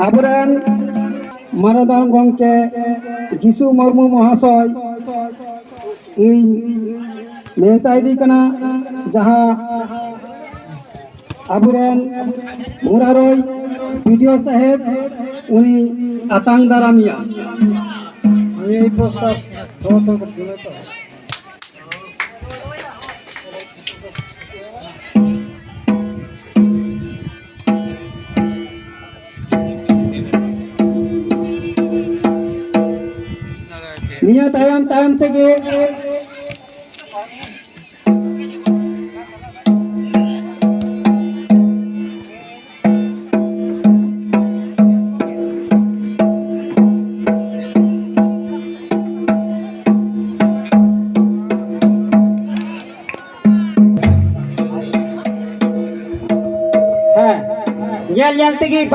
আবরান মানদান গংকে যিশু মুর্মু মহাশয় এই নেতা ইদি কানা যাহা আবরান মুরারই ভিডিও সাহেব উনি আতাং দারামিয়া আমি এই প্রস্তাব সমর্থন করছি তো নিয়া তায়াম থেকে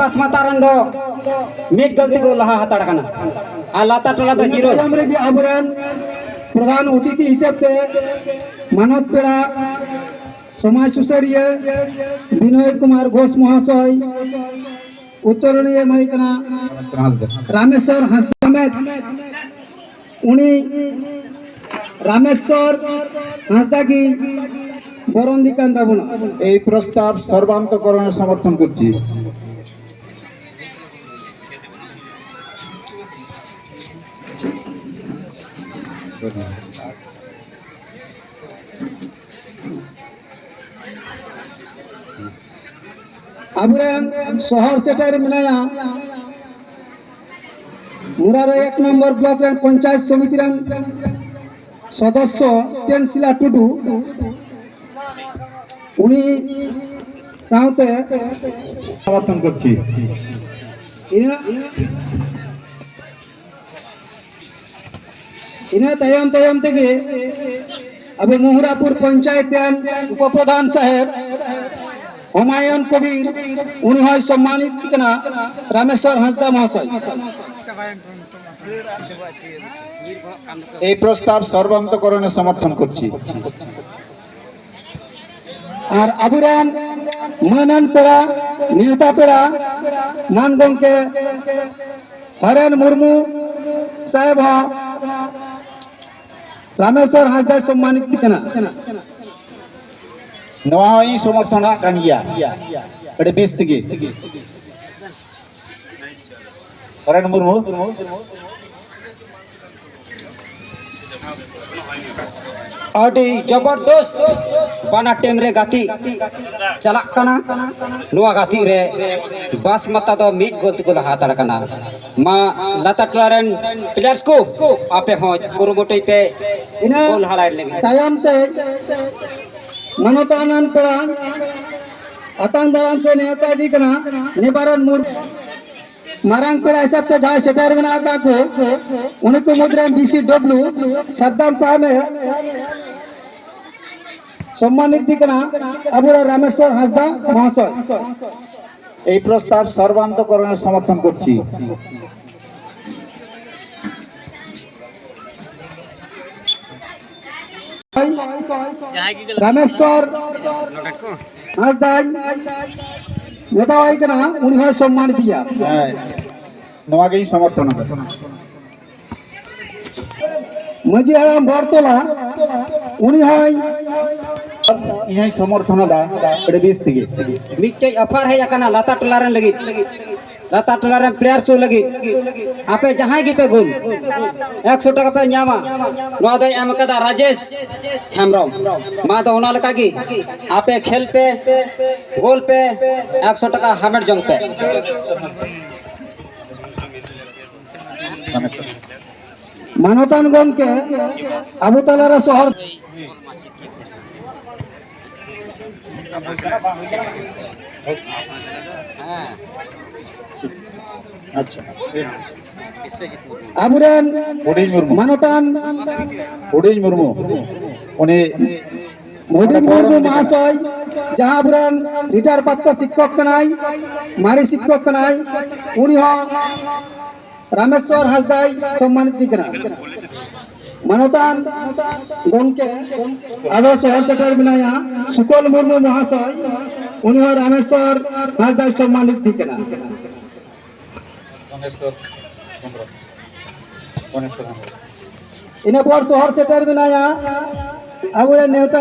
बस मतारन दो मिट गलती को लहा हताड़ कना आ लाता टोला तो जीरो हमरे जी आबरन प्रधान अतिथि हिसाब से मानद पेड़ा समाज सुसरिय विनय कुमार घोष महाशय उत्तरणीय महिकना रामेश्वर हंसदामेद उनी रामेश्वर हंसदा की बरंदी कांदा बुना এই প্রস্তাব সর্বান্তকরণের সমর্থন করছি। আবুরান শহর সেটার মিনায়া মুরার 1 নম্বর ব্লকের পঞ্চায়েত সমিতির সদস্য স্টেনসিলা টুডু উনি সাথে সমর্থন করছি। ইনা তায়াম থেকে अब मोहरापुर पंचायत उपप्रधान साहेब हुमायून कबीर उनी হয় सम्मानित कना रामेश्वर हंसदा महाशय এই প্রস্তাব সর্বান্তকরণের সমর্থন করছি। আর আবুরান মানান পেড়া নিউতা পেড়া মান গংকে হরেন মুর্মু সাহেব रामेश्वर हंसदा सम्मानित कना नवा ही समर्थन कान गया बड़े बेस तगे हरेन मुर्मू अडी जबरदस्त बाना टेम रे गाती चला कना नुआ गाती रे बस मता तो मिट गलती को लहा तड़ कना मा लता टलारन प्लेयर्स को आपे हो कुरुमुटई पे गोल हलाय लगे तायम ते मनोतानन पड़ा अतान दरान से नेता दी कना निबारन मूर मारांग पेड़ा हिसाब से जहाँ सेटर बना का को उन्हें को मुद्रा BCW सद्दाम साहब में सम्मानित दिखना अबुरा रामेश्वर हंसदा महाशय এই প্রস্তাব সর্বান্তকরণের সমর্থন করছি। रामेश्वर हंसदा नेता भाई कना उन्हें है सम्मानित दिया नवा के समर्थन मजी हराम बरतला उन्हें है इन्हें समर्थन दा बड़े बेस तगे मिट्टे अफर है कना लता टलारन लगी लता टलारन प्लेयर चो लगी आपे जहां की पे गोल 100 टका पे न्यामा नो दय एम कदा राजेश हेमरम मा तो ओना लका की आपे खेल पे गोल पे 100 टका हमेट जंग पे मानवतान गण के अबुतलारा शहर अच्छा আবুরান ওডিন মুর্মু মানতান ওডিন মুর্মু উনি ওডিন মুর্মু মহাশয় जहाँ आबुरान रिटायर प्राप्त शिक्षक कनाई मारी शिक्षक कनाई उनी रामेश्वर हंसदा सम्मानित दिकना मानतान गंके आबो शहर सेटर बिनाया सुकल मुर्मू महाशय उनी रामेश्वर हंसदा सम्मानित दिकना ᱤᱱᱟᱹ ᱯᱚᱨ ᱥᱚᱦᱚᱨ ᱥᱮᱴᱮᱨ ᱢᱮᱱᱟᱭᱟ ᱟᱵᱚᱨᱮᱱ ᱱᱮᱣᱛᱟ